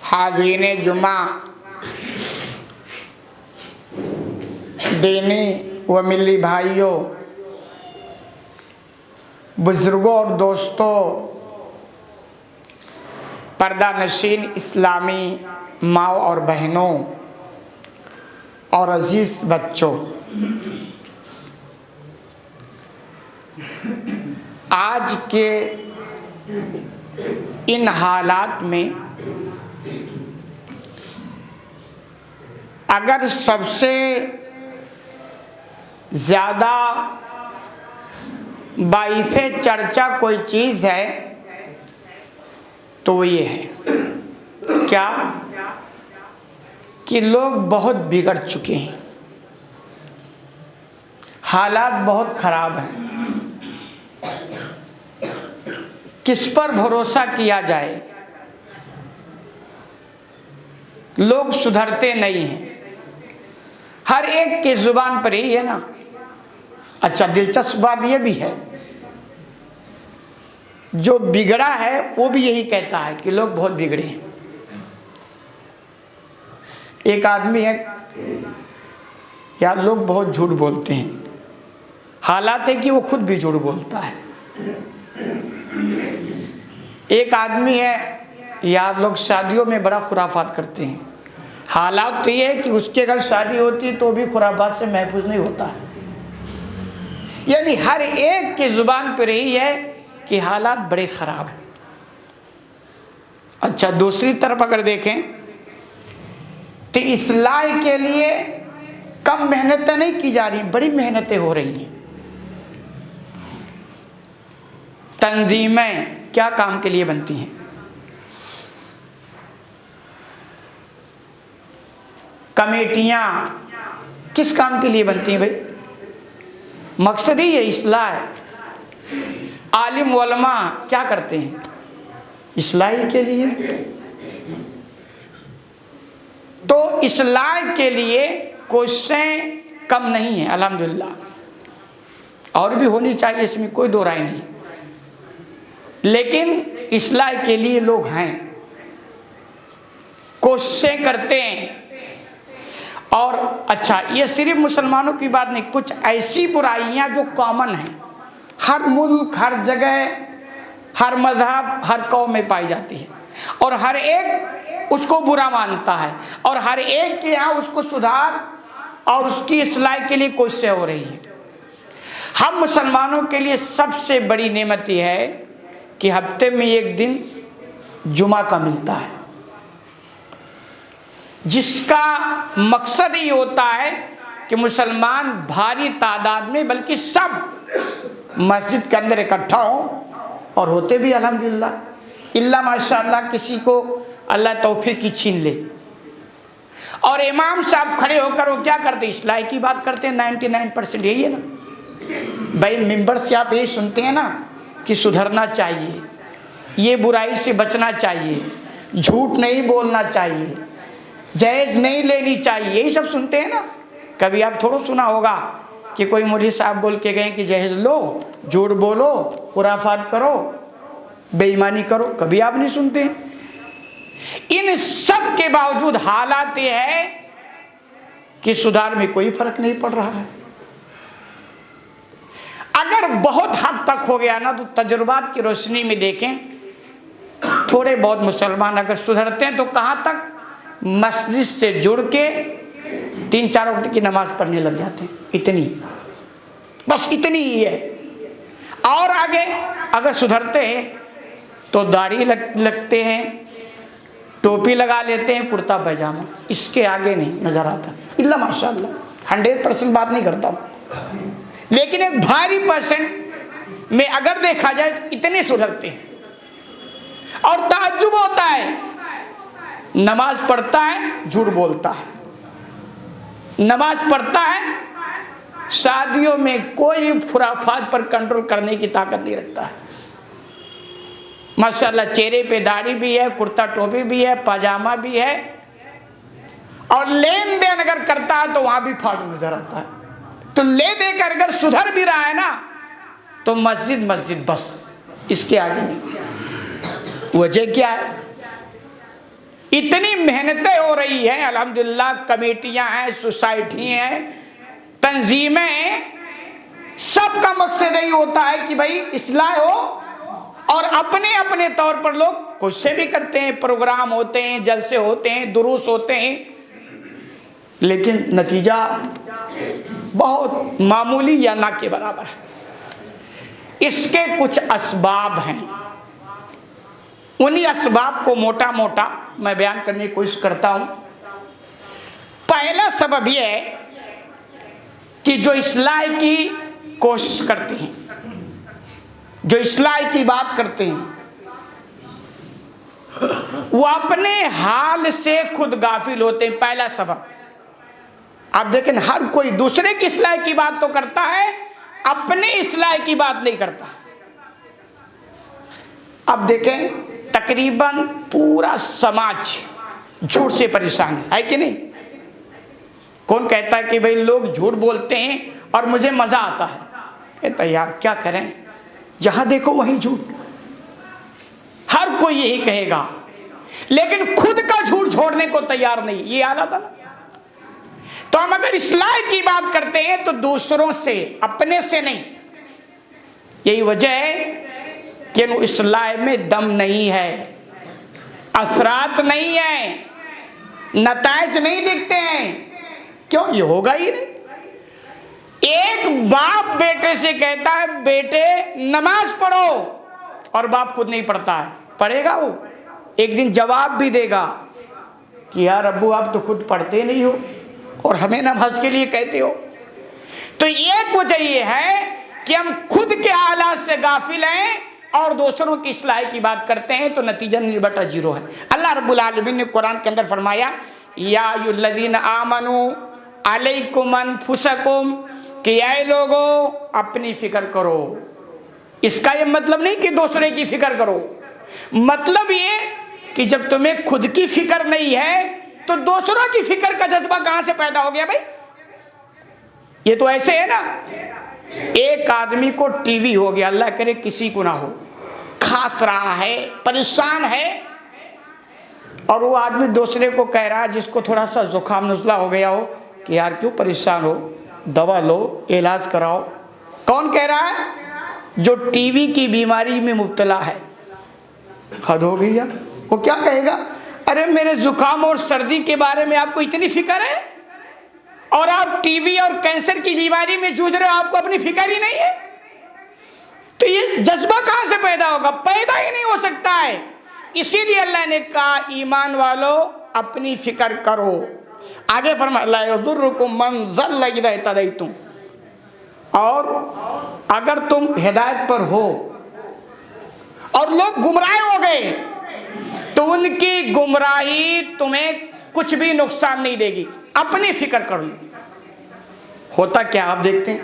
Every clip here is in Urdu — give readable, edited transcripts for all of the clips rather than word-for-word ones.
حاضرین جمعہ، دینی و ملی بھائیوں، بزرگوں اور دوستوں، پردہ نشین اسلامی ماؤں اور بہنوں اور عزیز بچوں، آج کے ان حالات میں اگر سب سے زیادہ باعث چرچا کوئی چیز ہے تو وہ یہ ہے کیا کہ لوگ بہت بگڑ چکے ہیں، حالات بہت خراب ہیں، کس پر بھروسہ کیا جائے؟ لوگ سدھرتے نہیں ہیں، ہر ایک کی زبان پر یہی ہے نا۔ اچھا، دلچسپ بات یہ بھی ہے، جو بگڑا ہے وہ بھی یہی کہتا ہے کہ لوگ بہت بگڑے ہیں۔ ایک آدمی ہے، یار لوگ بہت جھوٹ بولتے ہیں، حالات ہے کہ وہ خود بھی جھوٹ بولتا ہے۔ ایک آدمی ہے، یار لوگ شادیوں میں بڑا خرافات کرتے ہیں، حالات تو یہ ہے کہ اس کے اگر شادی ہوتی تو بھی خرافات سے محفوظ نہیں ہوتا ہے۔ یعنی ہر ایک کی زبان پر یہی ہے کہ حالات بڑے خراب ہیں۔ اچھا، دوسری طرف اگر دیکھیں تو اصلاح کے لیے کم محنتیں نہیں کی جا رہی، بڑی محنتیں ہو رہی ہیں۔ تنظیمیں کیا کام کے لیے بنتی ہیں؟ کمیٹیاں کس کام کے لیے بنتی ہیں بھائی؟ مقصد ہی یہ اصلاح ہے۔ عالم علماء کیا کرتے ہیں؟ اصلاح کے لیے۔ تو اصلاح کے لیے کوششیں کم نہیں ہیں الحمدللہ، اور بھی ہونی چاہیے، اس میں کوئی دو رائے نہیں، لیکن اصلاح کے لیے لوگ ہیں، کوششیں کرتے ہیں۔ اور اچھا، یہ صرف مسلمانوں کی بات نہیں، کچھ ایسی برائیاں جو کامن ہیں، ہر ملک، ہر جگہ، ہر مذہب، ہر قوم میں پائی جاتی ہے، اور ہر ایک اس کو برا مانتا ہے، اور ہر ایک کے یہاں اس کو سدھار اور اس کی اصلاح کے لیے کوششیں ہو رہی ہیں۔ ہم مسلمانوں کے لیے سب سے بڑی نعمت یہ ہے کہ ہفتے میں ایک دن جمعہ کا ملتا ہے، جس کا مقصد یہ ہوتا ہے کہ مسلمان بھاری تعداد میں، بلکہ سب مسجد کے اندر اکٹھا ہوں، اور ہوتے بھی الحمدللہ، اللہ ماشاءاللہ کسی کو اللہ توفیق کی چھین لے۔ اور امام صاحب کھڑے ہو کر وہ کیا کرتے ہیں؟ اصلاح کی بات کرتے ہیں۔ 99% یہی ہے نا بھائی، ممبر سے آپ یہی سنتے ہیں نا کہ سدھرنا چاہیے، یہ برائی سے بچنا چاہیے، جھوٹ نہیں بولنا چاہیے، جہیز نہیں لینی چاہیے، یہی سب سنتے ہیں نا۔ کبھی آپ تھوڑا سنا ہوگا کہ کوئی مولوی صاحب بول کے گئے کہ جہیز لو، جھوٹ بولو، خرافات کرو، بے ایمانی کرو، کبھی آپ نہیں سنتے۔ ان سب کے باوجود حالات یہ ہے کہ سدھار میں کوئی فرق نہیں پڑ رہا ہے۔ اگر بہت حد تک ہو گیا نا تو تجربات کی روشنی میں دیکھیں، تھوڑے بہت مسلمان اگر سدھرتے ہیں تو کہاں تک؟ مسجد سے جڑ کے 3-4 وقت کی نماز پڑھنے لگ جاتے ہیں، اتنی، بس اتنی ہی ہے۔ اور آگے اگر سدھرتے ہیں تو داڑھی لگتے ہیں، ٹوپی لگا لیتے ہیں، کرتا پیجامہ، اس کے آگے نہیں نظر آتا، اللہ ماشاءاللہ 100% بات نہیں کرتا ہوں، لیکن ایک بھاری % میں اگر دیکھا جائے تو اتنے سدھرتے ہیں۔ اور تعجب ہوتا ہے، نماز پڑھتا ہے جھوٹ بولتا ہے، نماز پڑھتا ہے شادیوں میں کوئی خرافات پر کنٹرول کرنے کی طاقت نہیں رکھتا ہے، ماشاءاللہ چہرے پہ داڑھی بھی ہے، کرتا ٹوپی بھی ہے، پاجامہ بھی ہے، اور لین دین اگر کرتا ہے تو وہاں بھی فالٹ نظر آتا ہے۔ تو لے دے کر اگر سدھر بھی رہا ہے نا تو مسجد بس، اس کے آگے نہیں۔ وجہ کیا ہے؟ اتنی محنتیں ہو رہی ہیں الحمدللہ، کمیٹیاں ہیں، سوسائٹی ہیں، تنظیمیں ہیں، سب کا مقصد یہی ہوتا ہے کہ بھائی اصلاح ہو، اور اپنے اپنے طور پر لوگ کوششیں بھی کرتے ہیں، پروگرام ہوتے ہیں، جلسے ہوتے ہیں، دروس ہوتے ہیں، لیکن نتیجہ بہت معمولی یا نہ کے برابر ہے۔ اس کے کچھ اسباب ہیں، انہی اسباب کو موٹا موٹا میں بیان کرنے کی کوشش کرتا ہوں۔ پہلا سبب یہ ہے کہ جو اصلاح کی کوشش کرتے ہیں، جو اصلاح کی بات کرتے ہیں، وہ اپنے حال سے خود غافل ہوتے ہیں۔ پہلا سبب آپ دیکھیں، ہر کوئی دوسرے کی اصلاح کی بات تو کرتا ہے، اپنے اصلاح کی بات نہیں کرتا۔ اب دیکھیں تقریباً پورا سماج جھوٹ سے پریشان ہے کہ نہیں؟ کون کہتا ہے کہ بھئی لوگ جھوٹ بولتے ہیں اور مجھے مزہ آتا ہے؟ کہتا ہے یار کیا کریں، جہاں دیکھو وہیں جھوٹ، ہر کوئی یہی کہے گا، لیکن خود کا جھوٹ چھوڑنے کو تیار نہیں۔ یہ حالت ہے نا۔ تو ہم اگر اصلاح کی بات کرتے ہیں تو دوسروں سے، اپنے سے نہیں۔ یہی وجہ ہے کہ اصلاح میں دم نہیں ہے، اثرات نہیں ہیں، نتائج نہیں دکھتے ہیں۔ کیوں؟ یہ ہوگا ہی نہیں۔ ایک باپ بیٹے سے کہتا ہے بیٹے نماز پڑھو، اور باپ خود نہیں پڑھتا ہے، پڑھے گا وہ؟ ایک دن جواب بھی دے گا کہ یار ابو آپ تو خود پڑھتے نہیں ہو اور ہمیں نماز کے لیے کہتے ہو۔ تو ایک وجہ یہ ہے کہ ہم خود کے حالات سے غافل ہیں اور دوسروں کی اصلاح کی بات کرتے ہیں، تو نتیجہ نبٹا زیرو ہے۔ اللہ رب العالمین نے قرآن کے اندر فرمایا یا ایھا الذین آمنوا علیکم انفسکم، کہ اے لوگو اپنی فکر کرو۔ اس کا یہ مطلب نہیں کہ دوسرے کی فکر کرو، مطلب یہ کہ جب تمہیں خود کی فکر نہیں ہے تو دوسروں کی فکر کا جذبہ کہاں سے پیدا ہو گیا بھائی؟ یہ تو ایسے ہے نا، ایک آدمی کو ٹی وی ہو گیا، اللہ کرے کسی کو نہ ہو، کھاس رہا ہے، پریشان ہے، اور وہ آدمی دوسرے کو کہہ رہا ہے جس کو تھوڑا سا زکام نزلہ ہو گیا ہو کہ یار کیوں پریشان ہو، دوا لو، علاج کراؤ۔ کون کہہ رہا ہے؟ جو ٹی وی کی بیماری میں مبتلا ہے۔ حد ہو گئی یار، وہ کیا کہے گا؟ ارے میرے زکام اور سردی کے بارے میں آپ کو اتنی فکر ہے، اور آپ ٹی وی اور کینسر کی بیماری میں جوجھ رہے ہو، آپ کو اپنی فکر ہی نہیں ہے؟ تو یہ جذبہ کہاں سے پیدا ہوگا؟ پیدا ہی نہیں ہو سکتا ہے۔ اسی لیے اللہ نے کہا ایمان والو اپنی فکر کرو۔ آگے فرمایا لا یضرکم من ضل اذا اہتدیتم، اور اگر تم ہدایت پر ہو اور لوگ گمراہ ہو گئے تو ان کی گمراہی تمہیں کچھ بھی نقصان نہیں دے گی، اپنی فکر کر لو۔ ہوتا کیا آپ دیکھتے ہیں،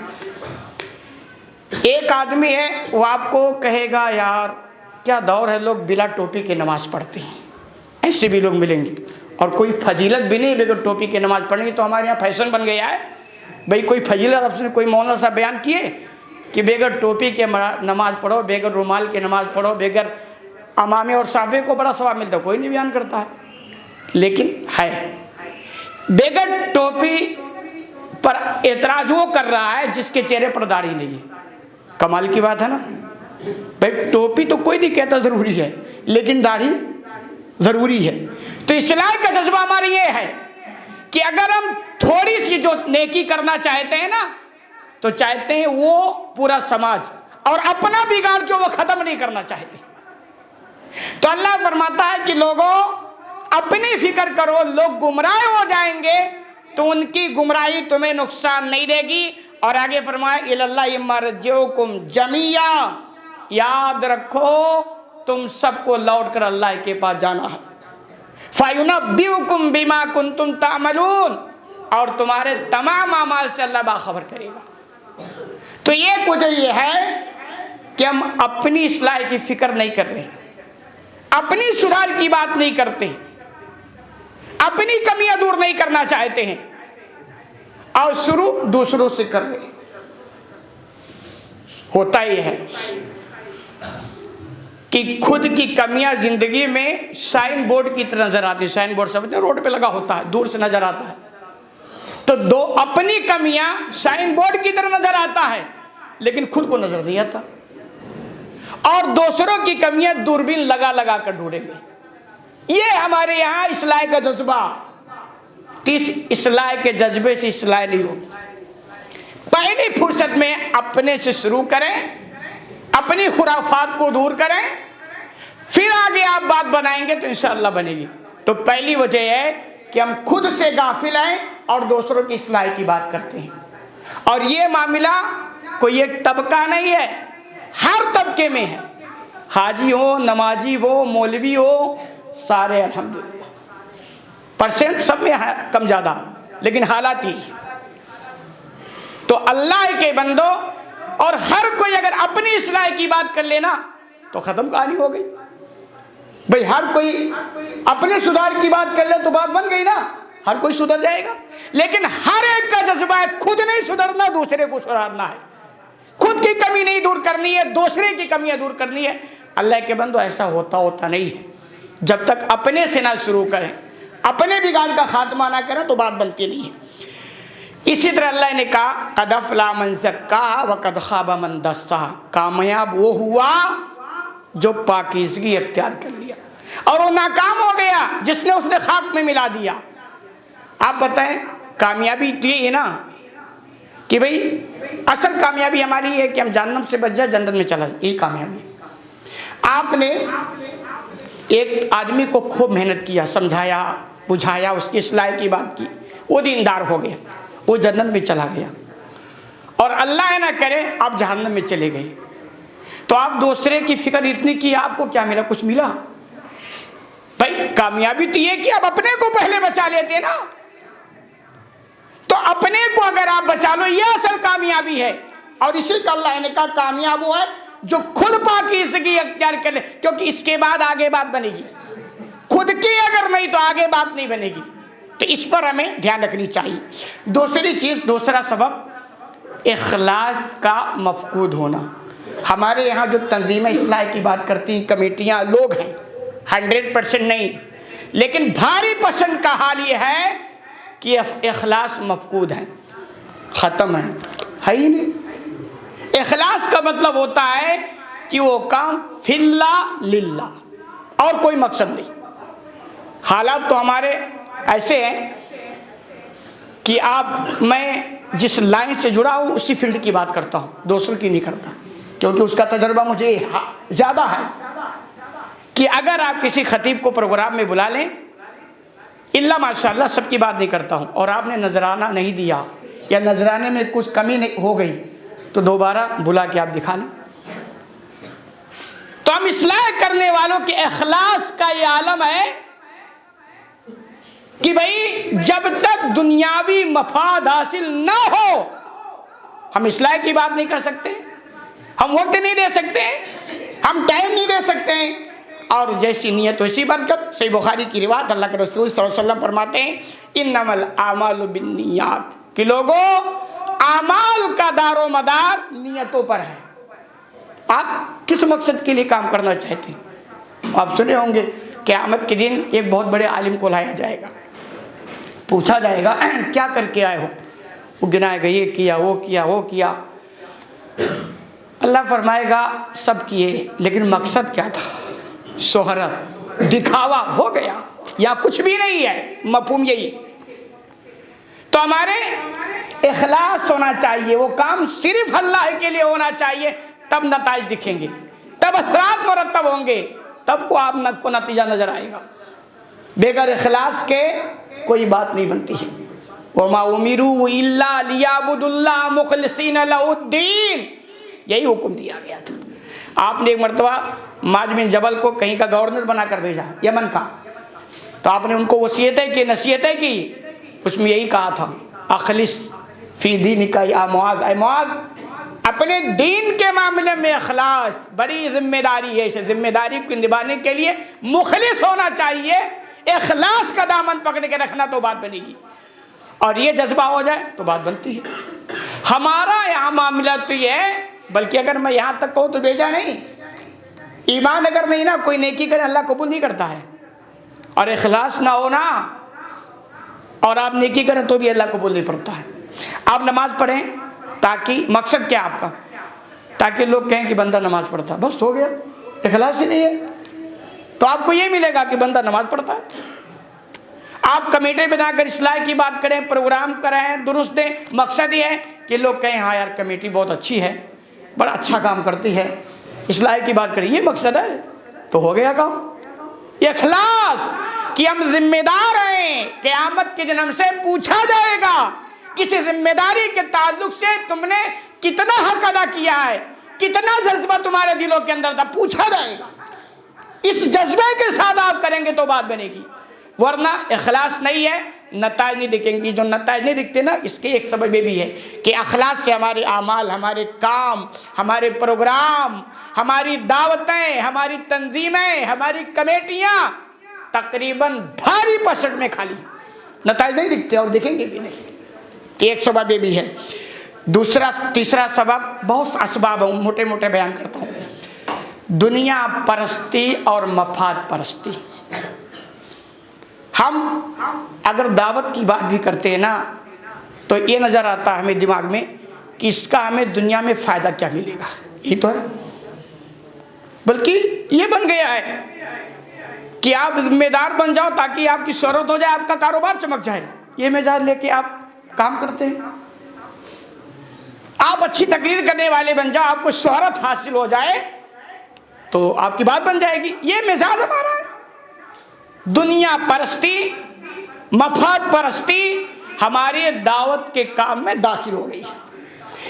ایک آدمی ہے وہ آپ کو کہے گا یار کیا دور ہے، لوگ بلا ٹوپی کی نماز پڑھتے ہیں، ایسے بھی لوگ ملیں گے، اور کوئی فضیلت بھی نہیں بغیر ٹوپی کی نماز پڑھنے کی۔ تو ہمارے یہاں فیشن بن گیا ہے بھئی، کوئی فضیلت آپ نے کوئی مولانا صاحب بیان کیے کہ بغیر ٹوپی کے نماز پڑھو، بغیر رومال کے نماز پڑھو، بغیر امامے اور صحابے کو بڑا ثواب ملتا ہے، کوئی نہیں بیان کرتا ہے۔ لیکن ہے بغیر ٹوپی پر اعتراض وہ کر رہا ہے جس کے چہرے پر داڑھی نہیں ہے۔ کمال کی بات ہے نا بھائی، ٹوپی تو کوئی نہیں کہتا ضروری ہے، لیکن داڑھی ضروری ہے۔ تو اصلاح کا جذبہ ہمارا یہ ہے کہ اگر ہم تھوڑی سی جو نیکی کرنا چاہتے ہیں نا، تو چاہتے ہیں وہ پورا سماج، اور اپنا بگاڑ جو وہ ختم نہیں کرنا چاہتے۔ تو اللہ فرماتا ہے کہ لوگوں اپنی فکر کرو، لوگ گمراہ ہو جائیں گے تو ان کی گمراہی تمہیں نقصان نہیں دے گی۔ اور آگے فرمایا الی اللہ مرجعکم جمیعا، یاد رکھو تم سب کو لوٹ کر اللہ کے پاس جانا ہے۔ فَيُنَبِّئُكُم بِمَا كُنتُمْ تَعْمَلُونَ، اور تمہارے تمام اعمال سے اللہ باخبر کرے گا۔ تو ایک وجہ یہ ہے کہ ہم اپنی اصلاح کی فکر نہیں کر رہے، اپنی سدھار کی بات نہیں کرتے، اپنی کمیاں دور نہیں کرنا چاہتے ہیں، اور شروع دوسروں سے کر رہے ہیں۔ ہوتا یہ ہے کہ خود کی کمیاں زندگی میں سائن بورڈ کی طرح نظر آتی ہے. سائن بورڈ سمجھتے ہیں روڈ پہ لگا ہوتا ہے, دور سے نظر آتا ہے. تو اپنی کمیاں سائن بورڈ کی طرح نظر آتا ہے لیکن خود کو نظر نہیں آتا, اور دوسروں کی کمیاں دوربین لگا لگا کر ڈھونڈیں گے. یہ ہمارے یہاں اصلاح کا جذبہ, اصلاح کے جذبے سے اصلاح نہیں ہوگی. پہلی فرصت میں اپنے سے شروع کریں, اپنی خرافات کو دور کریں, پھر آگے آپ بات بنائیں گے تو انشاءاللہ بنے گی. تو پہلی وجہ ہے کہ ہم خود سے غافل ہیں اور دوسروں کی اصلاح کی بات کرتے ہیں. اور یہ معاملہ کوئی ایک طبقہ نہیں ہے, ہر طبقے میں ہے. حاجی ہو, نمازی ہو, مولوی ہو, سارے الحمدللہ پرسنٹ سب میں ہے کم زیادہ, لیکن حالات یہی. تو اللہ کے بندو, اور ہر کوئی اگر اپنی اصلاح کی بات کر لینا تو ختم کہانی ہو گئی. بھئی ہر کوئی اپنے سدھار کی بات کر لے تو بات بن گئی نا, ہر کوئی سدھر جائے گا. لیکن ہر ایک کا جذبہ ہے خود نہیں سدھرنا, دوسرے کو سدھارنا ہے. خود کی کمی نہیں دور کرنی ہے, دوسرے کی کمیاں دور کرنی ہے. اللہ کے بندو ایسا ہوتا نہیں ہے. جب تک اپنے سے نہ شروع کریں, اپنے بگاڑ کا خاتمہ نہ کریں تو بات بنتی نہیں ہے. اسی طرح اللہ نے کہا قد افلح من زکاہا وقد خاب من دساہا, کامیاب وہ ہوا جو پاکیزگی اختیار کر لیا, اور وہ ناکام ہو گیا جس نے اس نے خاک میں ملا دیا. آپ بتائیں کامیابی تو یہ ہے نا کہ بھئی اصل کامیابی ہماری یہ ہے کہ ہم جہنم سے بچ جائے, جنت میں چلا جائے, یہی کامیابی ہے. آپ نے ایک آدمی کو خوب محنت کیا, سمجھایا, بجھایا, اس کی اصلاح کی بات کی, وہ دیندار ہو گیا, وہ جنت میں چلا گیا, اور اللہ نہ کرے آپ جہنم میں چلے گئے. تو آپ دوسرے کی فکر اتنی کی, آپ کو کیا ملا؟ کچھ ملا؟ بھائی کامیابی تو یہ کہ آپ اپنے کو پہلے بچا لیتے نا. تو اپنے کو اگر آپ بچا لو یہ اصل کامیابی ہے. اور اسی کا اللہ نے کہا کامیاب وہ ہے جو خود پاکیزگی اختیار کرے, کیونکہ اس کے بعد آگے بات بنے گی. خود کی اگر نہیں تو آگے بات نہیں بنے گی. تو اس پر ہمیں دھیان رکھنی چاہیے. دوسری چیز, دوسرا سبب اخلاص کا مفقود ہونا. ہمارے یہاں جو تنظیم اصلاح کی بات کرتی ہیں, کمیٹیاں, لوگ ہیں, 100% نہیں, لیکن بھاری پرسنٹ کا حال یہ ہے کہ اخلاص مفقود ہے, ختم ہے ہی نہیں. اخلاص کا مطلب ہوتا ہے کہ وہ کام فی اللہ للہ, اور کوئی مقصد نہیں. حالات تو ہمارے ایسے ہیں کہ میں جس لائن سے جڑا ہوں اسی فیلڈ کی بات کرتا ہوں, دوسروں کی نہیں کرتا, کیونکہ اس کا تجربہ مجھے زیادہ ہے. کہ اگر آپ کسی خطیب کو پروگرام میں بلا لیں, اللہ ماشاءاللہ سب کی بات نہیں کرتا ہوں, اور آپ نے نذرانہ نہیں دیا یا نذرانے میں کچھ کمی ہو گئی, تو دوبارہ بلا کے آپ دکھا لیں. تو ہم اصلاح کرنے والوں کے اخلاص کا یہ عالم ہے کہ بھئی جب تک دنیاوی مفاد حاصل نہ ہو ہم اصلاح کی بات نہیں کر سکتے, ہم وقت نہیں دے سکتے, ہم ٹائم نہیں دے سکتے. اور جیسی نیت ویسی برکت. صحیح بخاری کی روایت, اللہ کے رسول صلی اللہ علیہ وسلم فرماتے ہیں انما الاعمال بالنیات, کہ لوگوں اعمال کا دار و مدار نیتوں پر ہے. آپ کس مقصد کے لیے کام کرنا چاہتے ہیں؟ آپ سنے ہوں گے قیامت کے دن ایک بہت بڑے عالم کو لایا جائے گا, پوچھا جائے گا کیا کر کے آئے ہو؟ وہ گنائے گا یہ کیا, وہ کیا, وہ کیا. اللہ فرمائے گا سب کیے, لیکن مقصد کیا تھا؟ شہرت, دکھاوا ہو گیا, یا کچھ بھی نہیں ہے. مفہوم یہی. تو ہمارے اخلاص ہونا چاہیے, وہ کام صرف اللہ کے لیے ہونا چاہیے, تب نتائج دکھیں گے, تب اثرات مرتب ہوں گے, تب کو آپ کو نتیجہ نظر آئے گا. بغیر اخلاص کے کوئی بات نہیں بنتی ہے. وَمَا أُمِرُوا إِلَّا لِيَعْبُدُوا اللَّهَ مُخْلِصِينَ لَهُ الدِّينَ, یہی حکم دیا گیا تھا. آپ نے ایک مرتبہ معاذ بن جبل کو کہیں کا گورنر بنا کر بھیجا, یمن کا. تو آپ نے ان کو وصیتیں کی, نصیحتیں کی, اس میں یہی کہا تھا اخلص فی دینک یا معاذ, اے معاذ اپنے دین کے معاملے میں اخلاص, بڑی ذمہ داری ہے, اسے ذمہ داری کو نبھانے کے لیے مخلص ہونا چاہیے. اخلاص کا دامن پکڑ کے رکھنا تو بات بنے گی, اور یہ جذبہ ہو جائے تو بات بنتی ہے. ہمارا یہاں معاملہ تو یہ ہے, بلکہ اگر میں یہاں تک کہوں تو بھیجا نہیں, ایمان اگر نہیں نا کوئی نیکی کرے اللہ قبول نہیں کرتا ہے، اور اخلاص نہ ہونا اور آپ نیکی کریں تو بھی اللہ قبول نہیں کرتا ہے۔ آپ نماز پڑھیں تاکہ مقصد کیا آپ کا، تاکہ لوگ کہیں کہ بندہ نماز پڑھتا ہے، بس ہو گیا، اخلاص ہی نہیں ہے تو آپ کو یہ ملے گا کہ بندہ نماز پڑھتا ہے۔ آپ کمیٹی بنا کر اصلاح کی بات کریں، پروگرام کریں، درست دیں، مقصد یہ ہے کہ لوگ کہیں ہاں یار کمیٹی بہت اچھی ہے، بڑا اچھا کام کرتی ہے، اصلاح کی بات کریں، یہ مقصد ہے تو ہو گیا کام۔ یہ اخلاص کہ ہم ذمہ دار ہیں، قیامت کے دن ہم سے پوچھا جائے گا کسی ذمہ داری کے تعلق سے تم نے کتنا حق ادا کیا ہے، کتنا جذبہ تمہارے دلوں کے اندر تھا، پوچھا جائے گا۔ اس جذبے کے ساتھ آپ کریں گے تو بات بنے گی، ورنہ اخلاص نہیں ہے نتائج نہیں دکھیں گی۔ جو نتائج نہیں دکھتے نا اس کے ایک سبب یہ بھی ہے کہ اخلاص سے ہمارے اعمال، ہمارے کام، ہمارے پروگرام، ہماری دعوتیں، ہماری تنظیمیں، ہماری کمیٹیاں تقریباً بھاری پرسنٹ میں خالی، نتائج نہیں دکھتے اور دکھیں گے بھی نہیں، ایک سبب یہ بھی ہے۔ تیسرا سبب، بہت اسباب ہوں موٹے موٹے بیان کرتا ہوں، دنیا پرستی اور مفاد پرستی۔ ہم اگر دعوت کی بات بھی کرتے ہیں نا تو یہ نظر آتا ہے ہمیں دماغ میں کہ اس کا ہمیں دنیا میں فائدہ کیا ملے گا، یہ تو ہے، بلکہ یہ بن گیا ہے کہ آپ ذمہ دار بن جاؤ تاکہ آپ کی شہرت ہو جائے، آپ کا کاروبار چمک جائے، یہ مزاج لے کے آپ کام کرتے ہیں۔ آپ اچھی تقریر کرنے والے بن جاؤ، آپ کو شہرت حاصل ہو جائے تو آپ کی بات بن جائے گی، یہ مزاج ہمارا ہے۔ دنیا پرستی، مفاد پرستی ہماری دعوت کے کام میں داخل ہو گئی،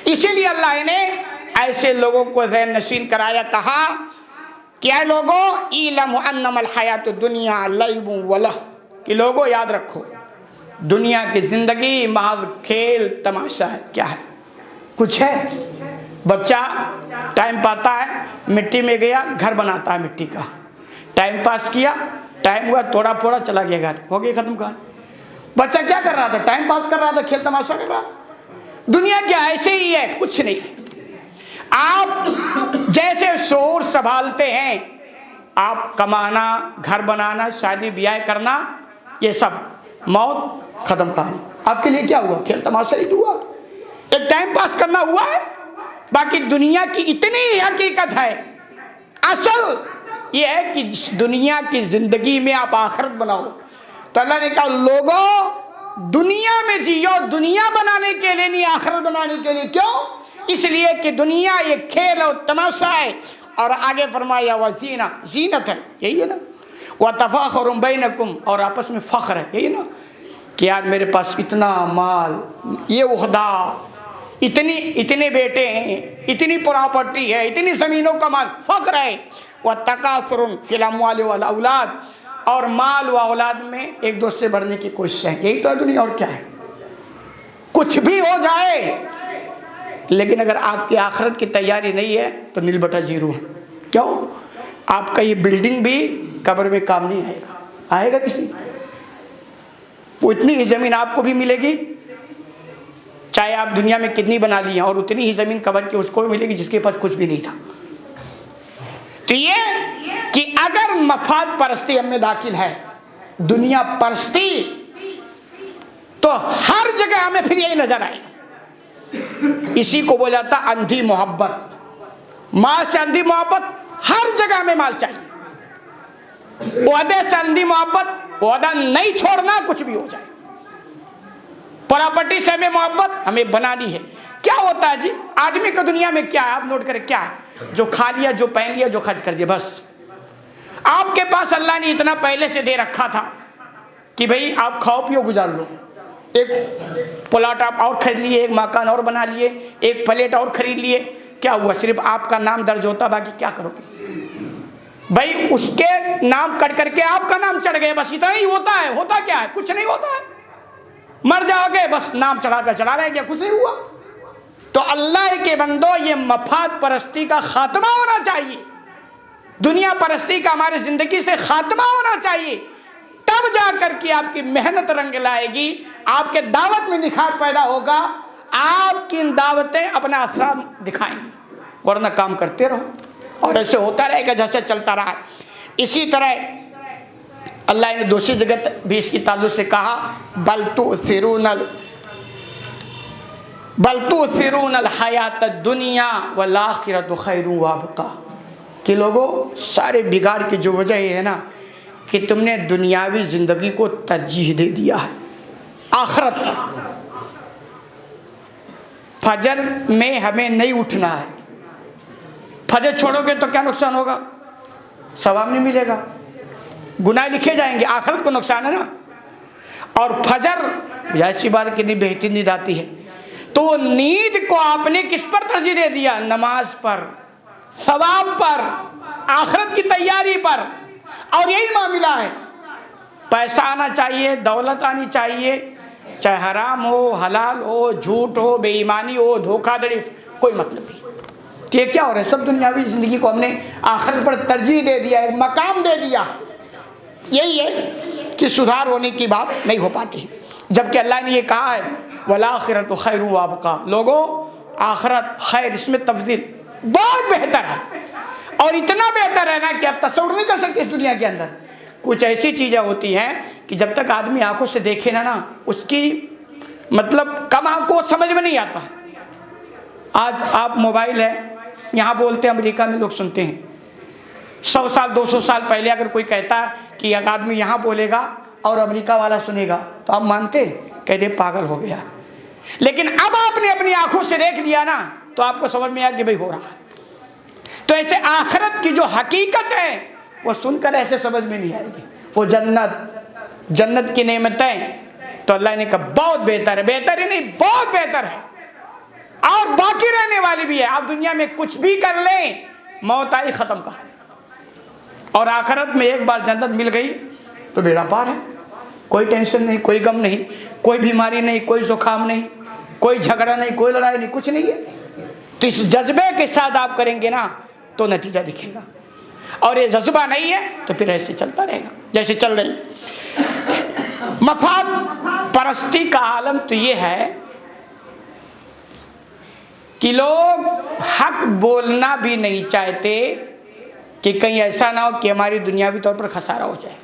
اسی لیے اللہ نے ایسے لوگوں کو ذہن نشین کرایا، کہا کہ اے لوگوں اعلموا انما الحیات الدنیا لعب ولہو، کہ لوگوں یاد رکھو دنیا کی زندگی محض کھیل تماشا ہے، کیا ہے، کچھ ہے۔ بچہ ٹائم پاتا ہے، مٹی میں گیا گھر بناتا ہے مٹی کا، ٹائم پاس کیا، ٹائم ہوا توڑا پھوڑا چلا گیا گھر، ہو گیا ختم کہانی۔ بچہ کیا کر رہا تھا، ٹائم پاس کر رہا تھا، کھیل تماشا کر رہا تھا۔ دنیا کیا ایسے ہی ہے، کچھ نہیں۔ آپ جیسے شعور سنبھالتے ہیں، آپ کمانا، گھر بنانا، شادی بیاہ کرنا، یہ سب موت ختم کہانی۔ آپ کے لیے کیا ہوا، کھیل تماشا ہی ہوا، ایک ٹائم پاس کرنا ہوا ہے۔ باقی دنیا کی اتنی حقیقت ہے، اصل یہ ہے کہ دنیا کی زندگی میں آپ آخرت بناؤ۔ تو اللہ نے کہا لوگوں دنیا میں جیو، دنیا بنانے کے لیے نہیں، آخرت بنانے کے لیے۔ کیوں؟ اس لیے کہ دنیا یہ کھیل اور تماشا ہے، اور آگے فرمایا وزینہ، زینت ہے، یہی ہے نا، وتفاخر بینکم، اور آپس میں فخر ہے، یہی نا، کہ یار میرے پاس اتنا مال، یہ عہدہ، اتنے بیٹے ہیں، اتنی پراپرٹی ہے، اتنی زمینوں کا مال، فخر ہے۔ وتکاثر فی الاموال والاولاد، اور مال و اولاد میں ایک دوسرے سے بڑھنے کی کوشش ہے، یہی تو ہے دنیا، اور کیا ہے۔ کچھ بھی ہو جائے لیکن اگر آپ کی آخرت کی تیاری نہیں ہے تو نل بٹا زیرو ہے۔ کیوں؟ آپ کا یہ بلڈنگ بھی قبر میں کام نہیں آئے گا، آئے گا کسی، وہ اتنی ہی زمین آپ کو بھی ملے گی چاہے آپ دنیا میں کتنی بنا لی ہیں، اور اتنی ہی زمین قبر کی اس کو بھی ملے گی جس کے پاس کچھ بھی نہیں تھا۔ تو یہ کہ اگر مفاد پرستی ہم میں داخل ہے، دنیا پرستی، تو ہر جگہ ہمیں پھر یہی نظر آئے گا۔ اسی کو بولا جاتا اندھی محبت، مال سے اندھی محبت، ہر جگہ ہمیں مال چاہیے۔ عہدے سے اندھی محبت، عہدہ نہیں چھوڑنا کچھ بھی ہو جائے۔ پراپرٹی سے ہمیں محبت، ہمیں بنانی ہے۔ کیا ہوتا ہے جی آدمی کا دنیا میں کیا ہے، آپ نوٹ کریں کیا ہے، جو کھا لیا، جو پہن لیا، جو خرچ کر دیا، بس۔ آپ کے پاس اللہ نے اتنا پہلے سے دے رکھا تھا کہ بھئی آپ کھاؤ پیو گزار لو، ایک پلاٹ آپ اور خرید لیے، ایک مکان اور بنا لیے، ایک پلیٹ اور خرید لیے، کیا ہوا، صرف آپ کا نام درج ہوتا، باقی کیا کرو گے بھائی، اس کے نام کٹ کر کے آپ کا نام چڑھ گئے، بس اتنا ہی ہوتا ہے۔ ہوتا کیا ہے، کچھ نہیں ہوتا ہے، مر جاؤ گے بس نام چڑھا کر چلا رہے کیا، کچھ نہیں ہوا۔ تو اللہ کے بندو یہ مفاد پرستی کا خاتمہ ہونا چاہیے، دنیا پرستی کا ہماری زندگی سے خاتمہ ہونا چاہیے، تب جا کر کے آپ کی محنت رنگ لائے گی، آپ کے دعوت میں نکھار پیدا ہوگا، آپ کی دعوتیں اپنا اثر دکھائیں گی، ورنہ کام کرتے رہو۔ اور ایسے ہوتا رہے گا جیسے چلتا رہا. اسی طرح اللہ نے دوسری جگہ بھی اس کی تعلق سے کہا بل تؤثرون الحیات الدنیا والآخرۃ خیر وابقیٰ. کہ لوگوں سارے بگاڑ کی جو وجہ یہ ہے نا کہ تم نے دنیاوی زندگی کو ترجیح دے دیا ہے آخرت پر. فجر میں ہمیں نہیں اٹھنا ہے. فجر چھوڑو گے تو کیا نقصان ہوگا؟ ثواب نہیں ملے گا، گناہ لکھے جائیں گے، آخرت کو نقصان ہے نا. اور فجر ایسی بات کتنی بہترین نیند آتی ہے. تو نیند کو آپ نے کس پر ترجیح دے دیا؟ نماز پر، ثواب پر، آخرت کی تیاری پر. اور یہی معاملہ ہے. پیسہ آنا چاہیے، دولت آنی چاہیے، چاہے حرام ہو، حلال ہو، جھوٹ ہو، بے ایمانی ہو، دھوکہ دڑی، کوئی مطلب نہیں. تو یہ کیا ہو رہا ہے؟ سب دنیاوی زندگی کو ہم نے آخرت پر ترجیح دے دیا، ایک مقام دے دیا. یہی ہے کہ سدھار ہونے کی بات نہیں ہو پاتی. جبکہ اللہ نے یہ کہا ہے والآخرۃ خیر وابقیٰ. لوگوں آخرت خیر، اس میں تفضیل بہت بہتر ہے. اور اتنا بہتر ہے نا کہ آپ تصور نہیں کر سکتے. اس دنیا کے اندر کچھ ایسی چیزیں ہوتی ہیں کہ جب تک آدمی آنکھوں سے دیکھے نا اس کی مطلب کم آنکھ کو سمجھ میں نہیں آتا. آج آپ موبائل ہے، یہاں بولتے ہیں، امریکہ میں لوگ سنتے ہیں. 100 سال 200 سال پہلے اگر کوئی کہتا کہ ایک آدمی یہاں بولے گا اور امریکہ والا سنے گا تو آپ مانتے؟ کہتے پاگل ہو گیا. لیکن اب آپ نے اپنی آنکھوں سے دیکھ لیا نا تو آپ کو سمجھ میں آیا کہ بھئی ہو رہا ہے. تو ایسے آخرت کی جو حقیقت ہے وہ سن کر ایسے سمجھ میں نہیں آئے گی. وہ جنت کی نعمتیں تو اللہ نے کہا بہت بہتر ہے. بہتر ہی نہیں، بہت بہتر ہے اور باقی رہنے والی بھی ہے. آپ دنیا میں کچھ بھی کر لیں، موت آئی ختم کہا. اور آخرت میں ایک بار جنت مل گئی تو بیڑا پار ہے. کوئی ٹینشن نہیں، کوئی غم نہیں، کوئی بیماری نہیں، کوئی زکام نہیں، کوئی جھگڑا نہیں، کوئی لڑائی نہیں، کچھ نہیں ہے. تو اس جذبے کے ساتھ آپ کریں گے نا تو نتیجہ دکھے گا. اور یہ جذبہ نہیں ہے تو پھر ایسے چلتا رہے گا جیسے چل رہی. مفاد پرستی کا عالم تو یہ ہے کہ لوگ حق بولنا بھی نہیں چاہتے کہ کہیں ایسا نہ ہو کہ ہماری دنیاوی طور پر خسارہ ہو جائے.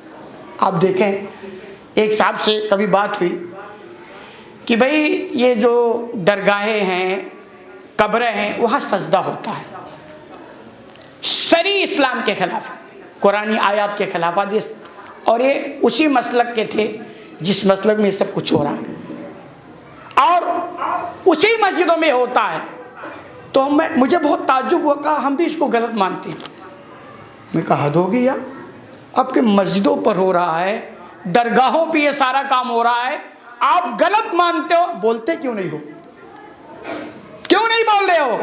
آپ دیکھیں ایک صاحب سے کبھی بات ہوئی کہ بھئی یہ جو درگاہیں ہیں، قبریں ہیں، وہاں سجدہ ہوتا ہے، صریح اسلام کے خلاف ہے، قرآنی آیات کے خلاف حدیث. اور یہ اسی مسلک کے تھے جس مسلک میں سب کچھ ہو رہا ہے اور اسی مسجدوں میں ہوتا ہے. تو مجھے بہت تعجب ہوا، کہا ہم بھی اس کو غلط مانتے ہیں. میں کہا حد ہو گئی یار، آپ کے مسجدوں پر ہو رہا ہے، درگاہوں پہ یہ سارا کام ہو رہا ہے، آپ غلط مانتے ہو، بولتے کیوں نہیں ہو؟ کیوں نہیں بول رہے ہو؟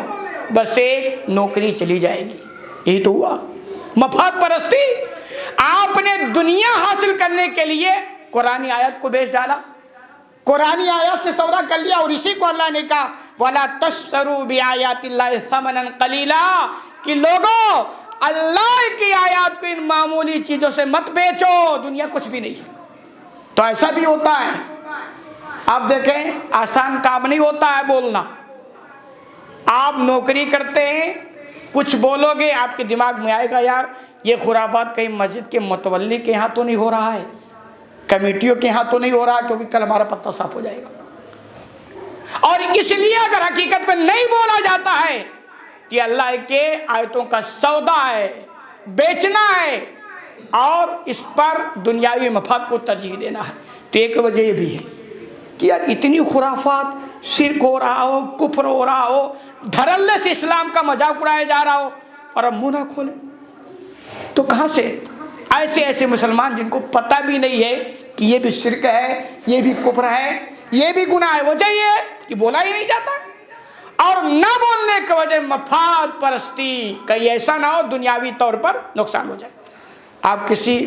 بس ایک نوکری چلی جائے گی، یہی تو ہوا. مفاد پرستی. آپ نے دنیا حاصل کرنے کے لیے قرآنی آیت کو بیچ ڈالا، قرآنی آیات سے سودا کر لیا. اور اسی کو اللہ نے کہا وَلَا تَشْتَرُوا بِآيَاتِ اللَّهِ ثَمَنًا قَلِيلًا کہ لوگوں اللہ کی آیات کو ان معمولی چیزوں سے مت بیچو، دنیا کچھ بھی نہیں. تو ایسا بھی ہوتا ہے. آپ دیکھیں آسان کام نہیں ہوتا ہے بولنا. آپ نوکری کرتے ہیں، کچھ بولو گے آپ کے دماغ میں آئے گا یار یہ خرافات کہیں مسجد کے متولی کے ہاں تو نہیں ہو رہا ہے، کمیٹیوں کے ہاں تو نہیں ہو رہا کیونکہ کل ہمارا پتہ صاف ہو جائے گا. اور اس لیے اگر حقیقت میں نہیں بولا جاتا ہے کہ اللہ کے آیتوں کا سودا ہے، بیچنا ہے اور اس پر دنیاوی مفاد کو ترجیح دینا ہے. تو ایک وجہ یہ بھی ہے کہ یار اتنی خرافات، شرک ہو رہا ہو، کفر ہو رہا ہو، دھڑلے سے اسلام کا مذاق اڑایا جا رہا ہو اور اب منہ نہ کھولیں تو کہاں سے؟ ایسے مسلمان جن کو پتہ بھی نہیں ہے کہ یہ بھی شرک ہے، یہ بھی کفر ہے، یہ بھی گناہ ہے، وجہ یہ ہے کہ بولا ہی نہیں جاتا. اور نہ بولنے کی وجہ مفاد پرستی، کہیں ایسا نہ ہو دنیاوی طور پر نقصان ہو جائے. آپ کسی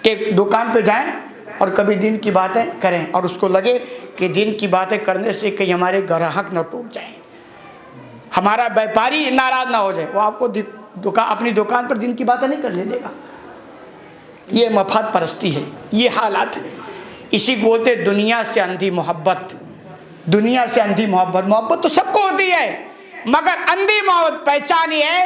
کے دکان پہ جائیں اور کبھی دین کی باتیں کریں اور اس کو لگے کہ دین کی باتیں کرنے سے کہیں ہمارے گراہک نہ ٹوٹ جائیں، ہمارا بیپاری ناراض نہ ہو جائے، وہ آپ کو اپنی دکان پر دین کی باتیں نہیں کرنے دے گا. یہ مفاد پرستی ہے، یہ حالات ہے. اسی کو بولتے دنیا سے اندھی محبت. دنیا سے اندھی محبت. محبت تو سب کو ہوتی ہے مگر اندھی محبت پہچانی ہے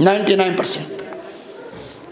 99%।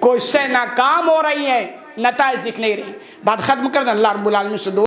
کوششیں ناکام ہو رہی ہیں، نتائج دکھ نہیں رہی. بات ختم کر دیں. اللہ رب العالمین سے دعا